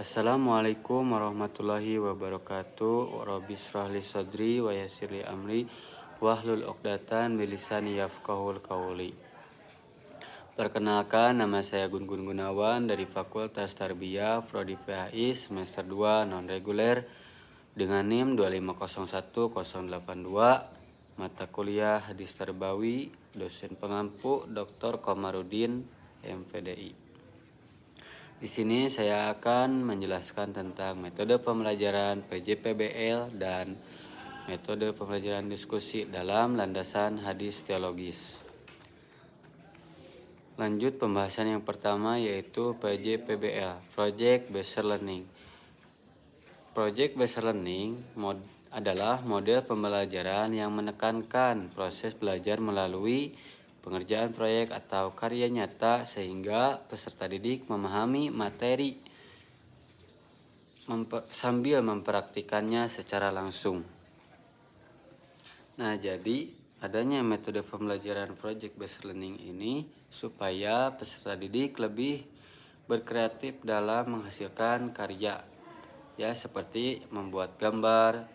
Assalamualaikum warahmatullahi wabarakatuh. Rabbi shrah li sadri wa yassir li amri wahlul 'uqdatam min lisani yafqahul qawli. Perkenalkan, nama saya Gun Gunawan dari Fakultas Tarbiyah Prodi PAI semester 2 non reguler dengan NIM 2501082, mata kuliah Hadis Tarbawi, dosen pengampu Dr. Komarudin MPDI. Di sini saya akan menjelaskan tentang metode pembelajaran PJPBL dan metode pembelajaran diskusi dalam landasan hadis teologis. Lanjut pembahasan yang pertama, yaitu PJPBL, Project Based Learning. Project Based Learning adalah model pembelajaran yang menekankan proses belajar melalui pengerjaan proyek atau karya nyata sehingga peserta didik memahami materi sambil mempraktikannya secara langsung. Nah, jadi adanya metode pembelajaran Project Based Learning ini supaya peserta didik lebih berkreatif dalam menghasilkan karya, ya, seperti membuat gambar,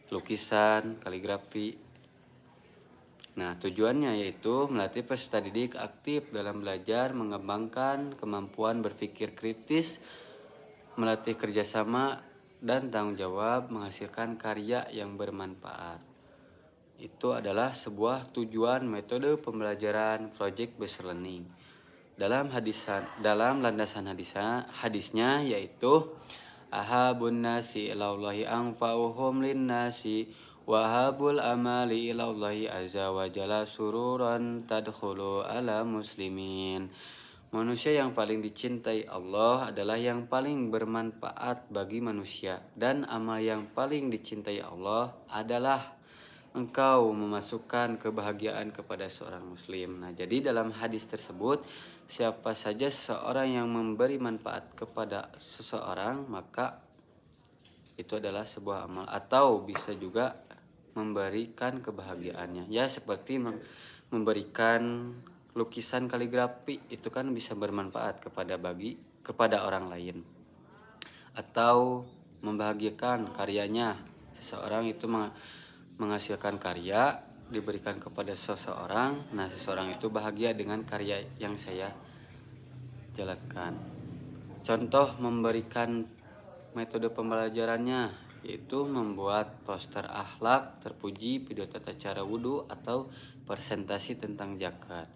lukisan, kaligrafi. Nah, tujuannya yaitu melatih peserta didik aktif dalam belajar, mengembangkan kemampuan berpikir kritis, melatih kerjasama dan tanggung jawab, menghasilkan karya yang bermanfaat. Itu adalah sebuah tujuan metode pembelajaran Project Based Learning. Dalam landasan hadisnya yaitu ahabun nasi ilallahi anfa'uhum linnasi wahabul amali ilallahi azza wa jalla sururan tadkhulu ala muslimin. Manusia yang paling dicintai Allah adalah yang paling bermanfaat bagi manusia, dan amal yang paling dicintai Allah adalah engkau memasukkan kebahagiaan kepada seorang muslim. Nah, jadi dalam hadis tersebut, siapa saja seseorang yang memberi manfaat kepada seseorang, maka itu adalah sebuah amal, atau bisa juga memberikan kebahagiaannya. Ya, seperti memberikan lukisan kaligrafi, itu kan bisa bermanfaat kepada orang lain. Atau membahagiakan karyanya, seseorang itu menghasilkan karya diberikan kepada seseorang, nah seseorang itu bahagia dengan karya yang saya jalankan. Contoh memberikan metode pembelajarannya yaitu membuat poster akhlak terpuji, video tata cara wudhu, atau presentasi tentang zakat.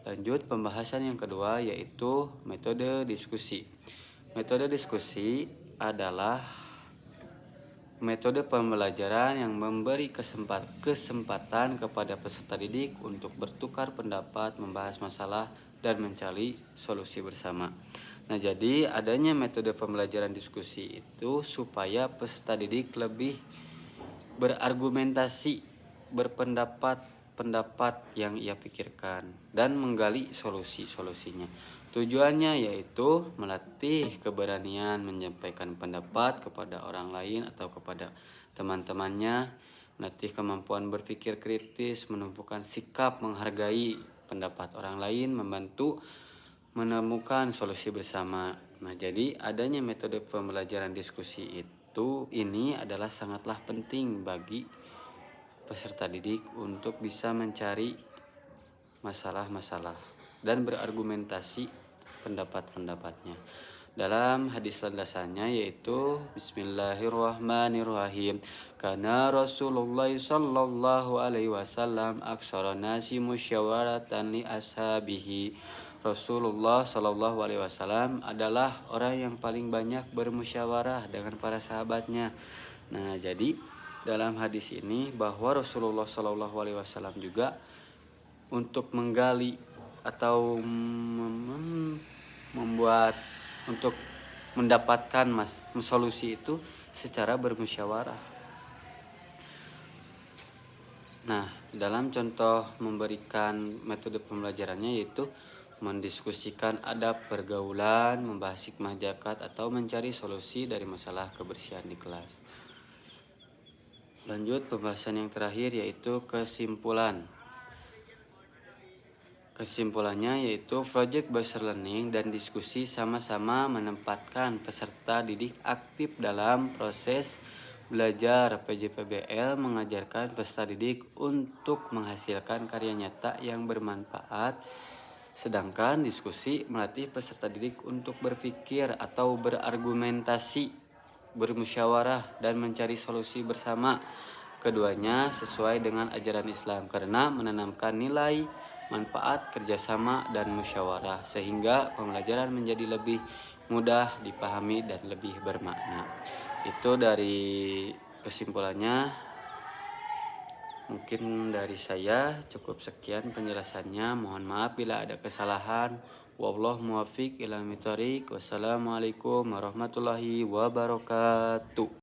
Lanjut pembahasan yang kedua, yaitu metode diskusi. Metode diskusi adalah metode pembelajaran yang memberi kesempatan kepada peserta didik untuk bertukar pendapat, membahas masalah, dan mencari solusi bersama. Nah, jadi adanya metode pembelajaran diskusi itu supaya peserta didik lebih berargumentasi, pendapat yang ia pikirkan, dan menggali solusinya. Tujuannya yaitu melatih keberanian menyampaikan pendapat kepada orang lain atau kepada teman-temannya, melatih kemampuan berpikir kritis, menumbuhkan sikap menghargai pendapat orang lain, membantu menemukan solusi bersama. Nah, jadi adanya metode pembelajaran diskusi ini adalah sangatlah penting bagi peserta didik untuk bisa mencari masalah-masalah dan berargumentasi pendapat-pendapatnya. Dalam hadis landasannya yaitu Bismillahirrahmanirrahim. Kana Rasulullah sallallahu alaihi wasallam aksara nasi musyawaratan li ashabihi. Rasulullah sallallahu alaihi wasallam adalah orang yang paling banyak bermusyawarah dengan para sahabatnya. Nah, jadi dalam hadis ini bahwa Rasulullah sallallahu alaihi wasallam juga untuk menggali atau untuk mendapatkan solusi itu secara bermusyawarah. Nah, dalam contoh memberikan metode pembelajarannya yaitu mendiskusikan adab pergaulan, membahas hikmah zakat, atau mencari solusi dari masalah kebersihan di kelas. Lanjut pembahasan yang terakhir yaitu kesimpulan. Kesimpulannya yaitu project based learning dan diskusi sama-sama menempatkan peserta didik aktif dalam proses belajar. PJPBL mengajarkan peserta didik untuk menghasilkan karya nyata yang bermanfaat, sedangkan diskusi melatih peserta didik untuk berpikir atau berargumentasi, bermusyawarah, dan mencari solusi bersama. Keduanya sesuai dengan ajaran Islam karena menanamkan nilai, manfaat, kerjasama, dan musyawarah sehingga pembelajaran menjadi lebih mudah dipahami dan lebih bermakna. Itu dari kesimpulannya. Mungkin dari saya cukup sekian penjelasannya. Mohon maaf bila ada kesalahan. Wallahu muwaffiq ila thoriq. Wassalamualaikum warahmatullahi wabarakatuh.